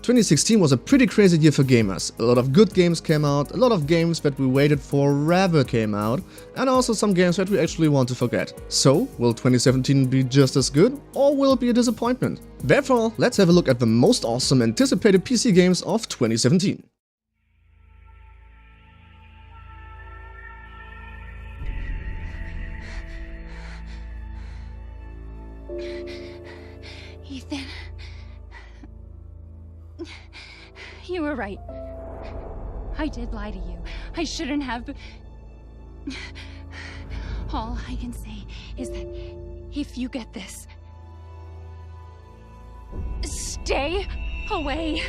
2016 was a pretty crazy year for gamers. A lot of good games came out, a lot of games that we waited for forever came out, and also some games that we actually want to forget. So, will 2017 be just as good, or will it be a disappointment? Therefore, let's have a look at the most awesome anticipated PC games of 2017. Ethan. You were right. I did lie to you. I shouldn't have. All I can say is that if you get this, stay away.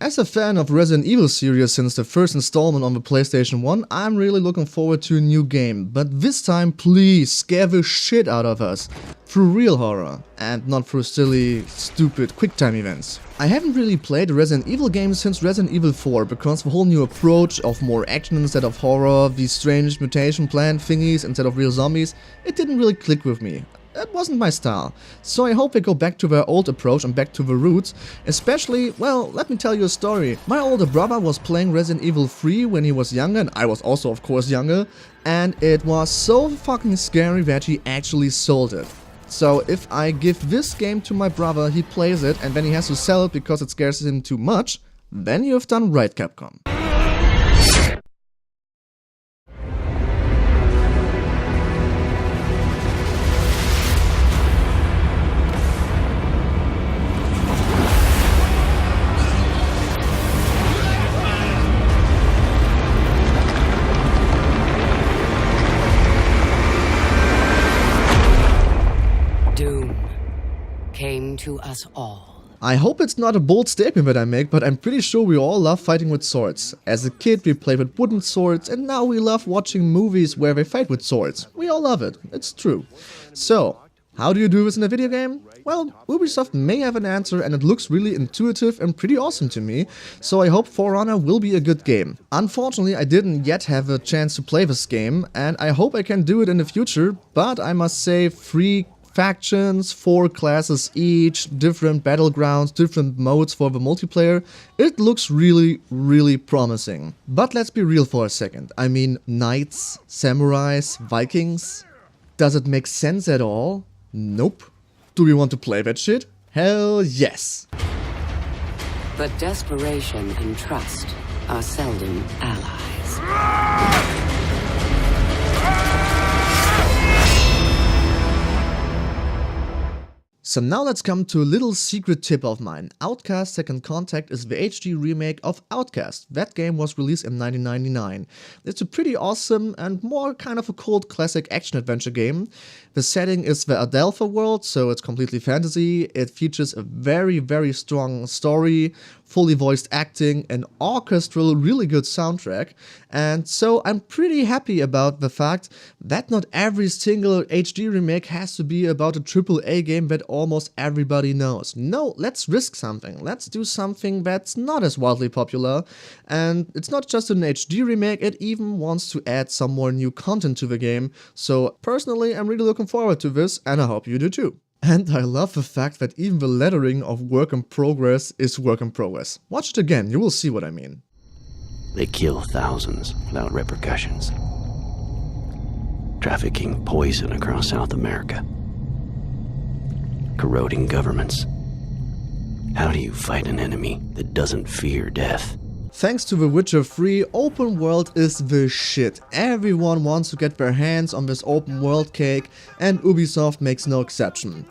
As a fan of Resident Evil series since the first installment on the PlayStation 1, I'm really looking forward to a new game, but this time please scare the shit out of us. Through real horror, and not through silly, stupid QuickTime events. I haven't really played a Resident Evil game since Resident Evil 4, because the whole new approach of more action instead of horror, these strange mutation plant thingies instead of real zombies, it didn't really click with me. That wasn't my style. So I hope they go back to their old approach and back to the roots. Especially, well, let me tell you a story. My older brother was playing Resident Evil 3 when he was younger, and I was also of course younger, and it was so fucking scary that he actually sold it. So if I give this game to my brother, he plays it, and then he has to sell it because it scares him too much, then you have done right, Capcom. Came to us all. I hope it's not a bold statement that I make, but I'm pretty sure we all love fighting with swords. As a kid we played with wooden swords, and now we love watching movies where they fight with swords. We all love it, it's true. So, how do you do this in a video game? Well, Ubisoft may have an answer, and it looks really intuitive and pretty awesome to me, so I hope For Honor will be a good game. Unfortunately, I didn't yet have a chance to play this game, and I hope I can do it in the future, but I must say 3 factions, 4 classes each, different battlegrounds, different modes for the multiplayer. It looks really promising. But let's be real for a second. I mean, knights, samurais, Vikings. Does it make sense at all? Nope. Do we want to play that shit? Hell yes. But desperation and trust are seldom allies. So now let's come to a little secret tip of mine. Outcast Second Contact is the HD remake of Outcast. That game was released in 1999. It's a pretty awesome and more kind of a cold classic action-adventure game. The setting is the Adelpha world, so it's completely fantasy. It features a very strong story, fully voiced acting, an orchestral, really good soundtrack. And so I'm pretty happy about the fact that not every single HD remake has to be about a AAA game that almost everybody knows. No, let's risk something. Let's do something that's not as wildly popular. And it's not just an HD remake, it even wants to add some more new content to the game. So personally, I'm really looking forward to this, and I hope you do too. And I love the fact that even the lettering of work in progress is work in progress. Watch it again, you will see what I mean. They kill thousands without repercussions. Trafficking poison across South America. Corroding governments. How do you fight an enemy that doesn't fear death? Thanks to The Witcher 3, open world is the shit. Everyone wants to get their hands on this open world cake, and Ubisoft makes no exception.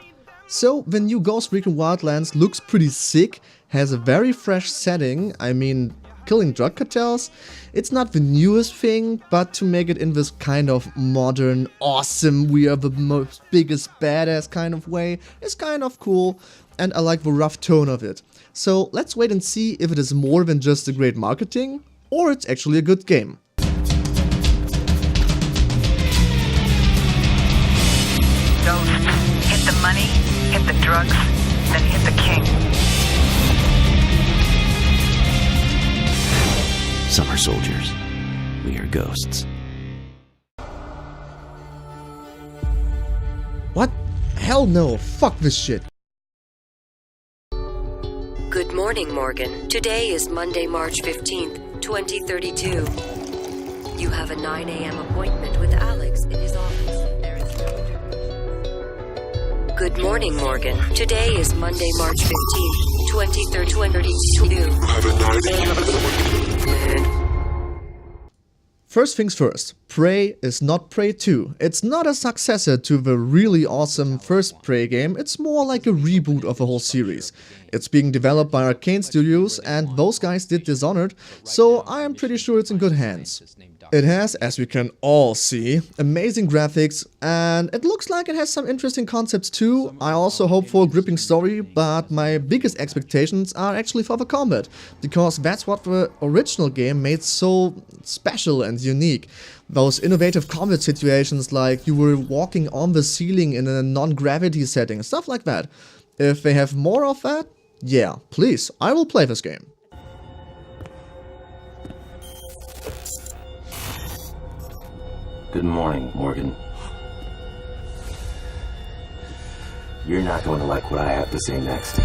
So the new Ghost Recon Wildlands looks pretty sick, has a very fresh setting, I mean, killing drug cartels. It's not the newest thing, but to make it in this kind of modern, awesome, we are the most biggest badass kind of way is kind of cool, and I like the rough tone of it. So let's wait and see if it is more than just a great marketing, or it's actually a good game. Ghost, hit the money, hit the drugs, then hit the king. Some are soldiers. We are ghosts. What? Hell no, fuck this shit. Good morning, Morgan. Today is Monday, March 15th, 2032. You have a 9 a.m. appointment with Alex in his office. There is no... Good morning, Morgan. Today is Monday, March 15th, 2032. You have a 9 a.m. appointment. First things first, Prey is not Prey 2. It's not a successor to the really awesome first Prey game, it's more like a reboot of a whole series. It's being developed by Arkane Studios and those guys did Dishonored, so I am pretty sure it's in good hands. It has, as we can all see, amazing graphics and it looks like it has some interesting concepts too. I also hope for a gripping story, but my biggest expectations are actually for the combat, because that's what the original game made so special and unique. Those innovative combat situations like you were walking on the ceiling in a non-gravity setting, stuff like that. If they have more of that, yeah, please, I will play this game. Good morning, Morgan. You're not going to like what I have to say next.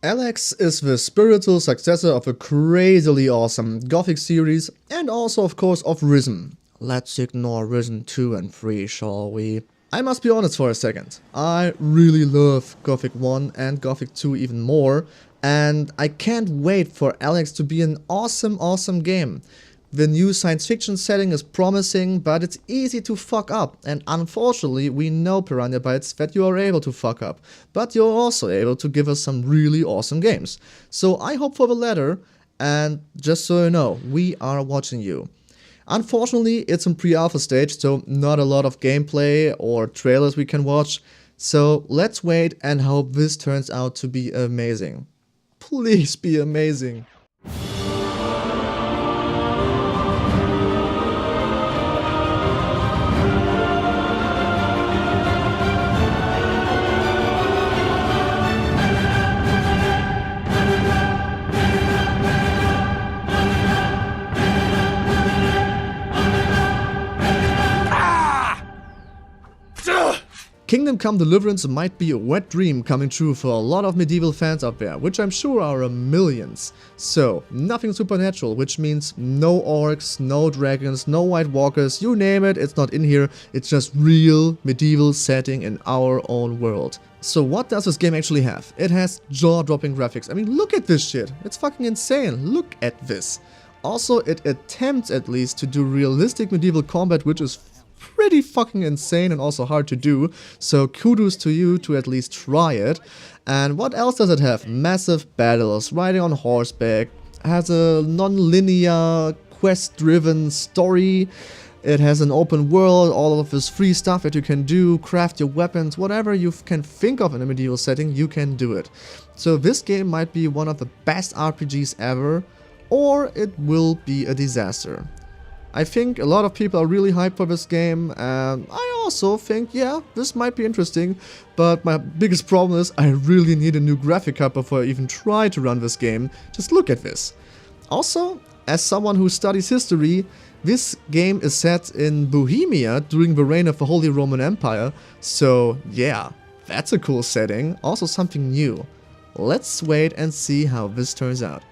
ELEX is the spiritual successor of a crazily awesome Gothic series and also of course of Risen. Let's ignore Risen 2 and 3, shall we? I must be honest for a second. I really love Gothic 1 and Gothic 2 even more, and I can't wait for ELEX to be an awesome game. The new science fiction setting is promising, but it's easy to fuck up, and unfortunately we know, Piranha Bytes, that you are able to fuck up, but you're also able to give us some really awesome games. So I hope for the latter, and just so you know, we are watching you. Unfortunately, it's in pre-alpha stage, so not a lot of gameplay or trailers we can watch, so let's wait and hope this turns out to be amazing. Please be amazing. Kingdom Come Deliverance might be a wet dream coming true for a lot of medieval fans out there, which I'm sure are millions. So, nothing supernatural, which means no orcs, no dragons, no white walkers, you name it, it's not in here, it's just real medieval setting in our own world. So what does this game actually have? It has jaw-dropping graphics. I mean, look at this shit, it's fucking insane, look at this. Also, it attempts at least to do realistic medieval combat, which is pretty fucking insane and also hard to do, so kudos to you to at least try it. And what else does it have? Massive battles, riding on horseback, has a non-linear quest-driven story, it has an open world, all of this free stuff that you can do, craft your weapons, whatever you can think of in a medieval setting, you can do it. So this game might be one of the best RPGs ever, or it will be a disaster. I think a lot of people are really hyped for this game, and I also think, yeah, this might be interesting, but my biggest problem is I really need a new graphic card before I even try to run this game. Just look at this. Also, as someone who studies history, this game is set in Bohemia during the reign of the Holy Roman Empire, so yeah, that's a cool setting, also something new. Let's wait and see how this turns out.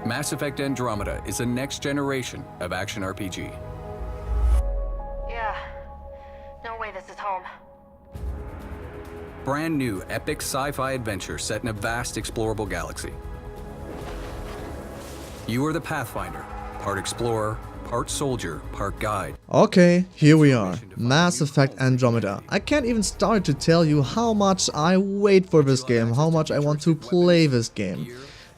Mass Effect Andromeda is the next generation of action RPG. Yeah. No way this is home. Brand new epic sci-fi adventure set in a vast explorable galaxy. You are the Pathfinder, part explorer, part soldier, part guide. Okay, here we are. Mass Effect Andromeda. I can't even start to tell you how much I wait for this game, how much I want to play this game.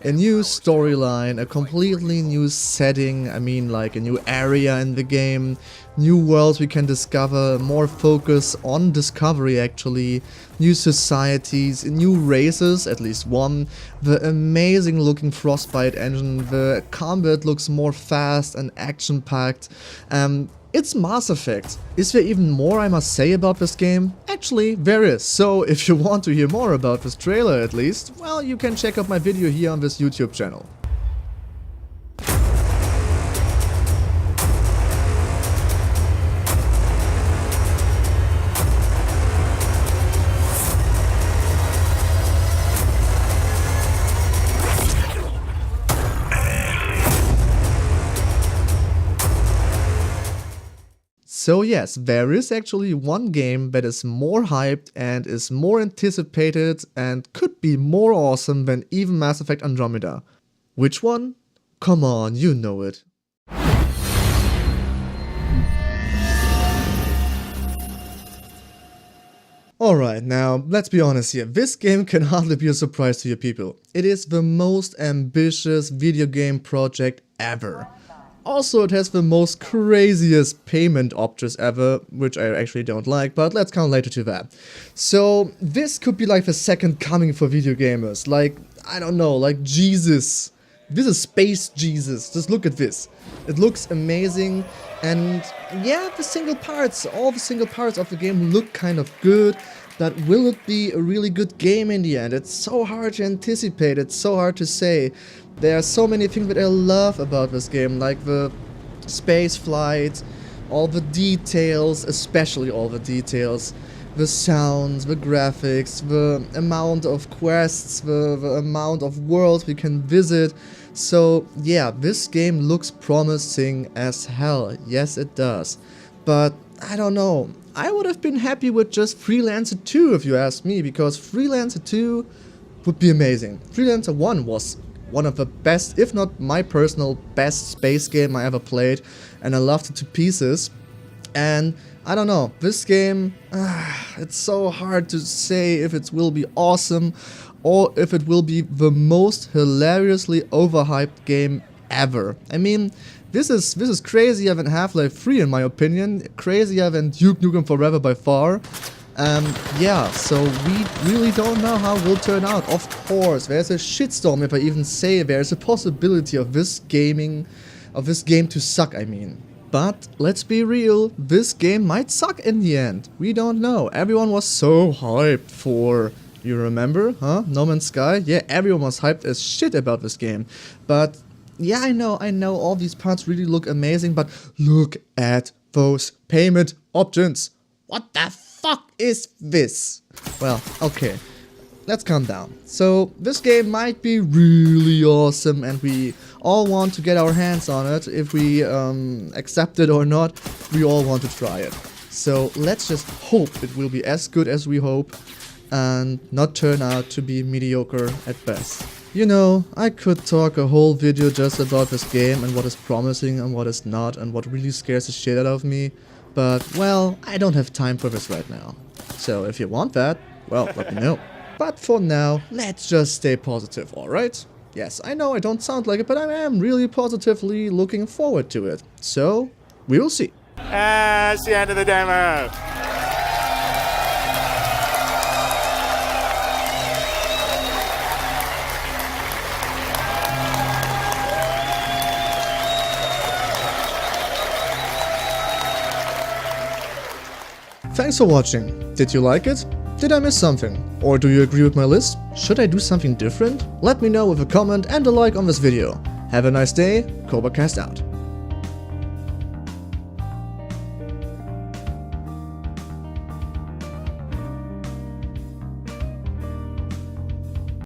A new storyline, a completely new setting, I mean like a new area in the game, new worlds we can discover, more focus on discovery actually, new societies, new races, at least one, the amazing looking Frostbite engine, the combat looks more fast and action packed. It's Mass Effect. Is there even more I must say about this game? Actually, there is. So if you want to hear more about this trailer at least, well, you can check out my video here on this YouTube channel. So yes, there is actually one game that is more hyped and is more anticipated and could be more awesome than even Mass Effect Andromeda. Which one? Come on, you know it. Alright, now let's be honest here, this game can hardly be a surprise to you people. It is the most ambitious video game project ever. Also, it has the most craziest payment options ever, which I actually don't like, but let's come later to that. So, this could be like the second coming for video gamers, like, I don't know, like Jesus. This is Space Jesus, just look at this. It looks amazing, and yeah, all the single parts of the game look kind of good, but will it be a really good game in the end? It's so hard to anticipate, it's so hard to say. There are so many things that I love about this game, like the space flight, all the details, especially all the details, the sounds, the graphics, the amount of quests, the amount of worlds we can visit. So yeah, this game looks promising as hell, yes it does. But I don't know, I would have been happy with just Freelancer 2 if you ask me, because Freelancer 2 would be amazing. Freelancer 1 was one of the best, if not my personal best space game I ever played, and I loved it to pieces. And I don't know, this game, it's so hard to say if it will be awesome or if it will be the most hilariously overhyped game ever. I mean, this is crazier than Half-Life 3 in my opinion, crazier than Duke Nukem Forever by far. Yeah, so we really don't know how it will turn out. Of course, there's a shitstorm if I even say there's a possibility of this game to suck, I mean. But let's be real, this game might suck in the end. We don't know. Everyone was so hyped for, you remember, huh? No Man's Sky? Yeah, everyone was hyped as shit about this game. But yeah, I know, all these parts really look amazing, but look at those payment options. What the fuck is this? Well, okay, let's calm down. So, this game might be really awesome and we all want to get our hands on it. If we accept it or not, we all want to try it. So, let's just hope it will be as good as we hope and not turn out to be mediocre at best. You know, I could talk a whole video just about this game and what is promising and what is not and what really scares the shit out of me. But, well, I don't have time for this right now. So if you want that, well, let me know. But for now, let's just stay positive, alright? Yes, I know I don't sound like it, but I am really positively looking forward to it. So, we will see. That's the end of the demo. Thanks for watching. Did you like it? Did I miss something? Or do you agree with my list? Should I do something different? Let me know with a comment and a like on this video. Have a nice day. CobraCast out.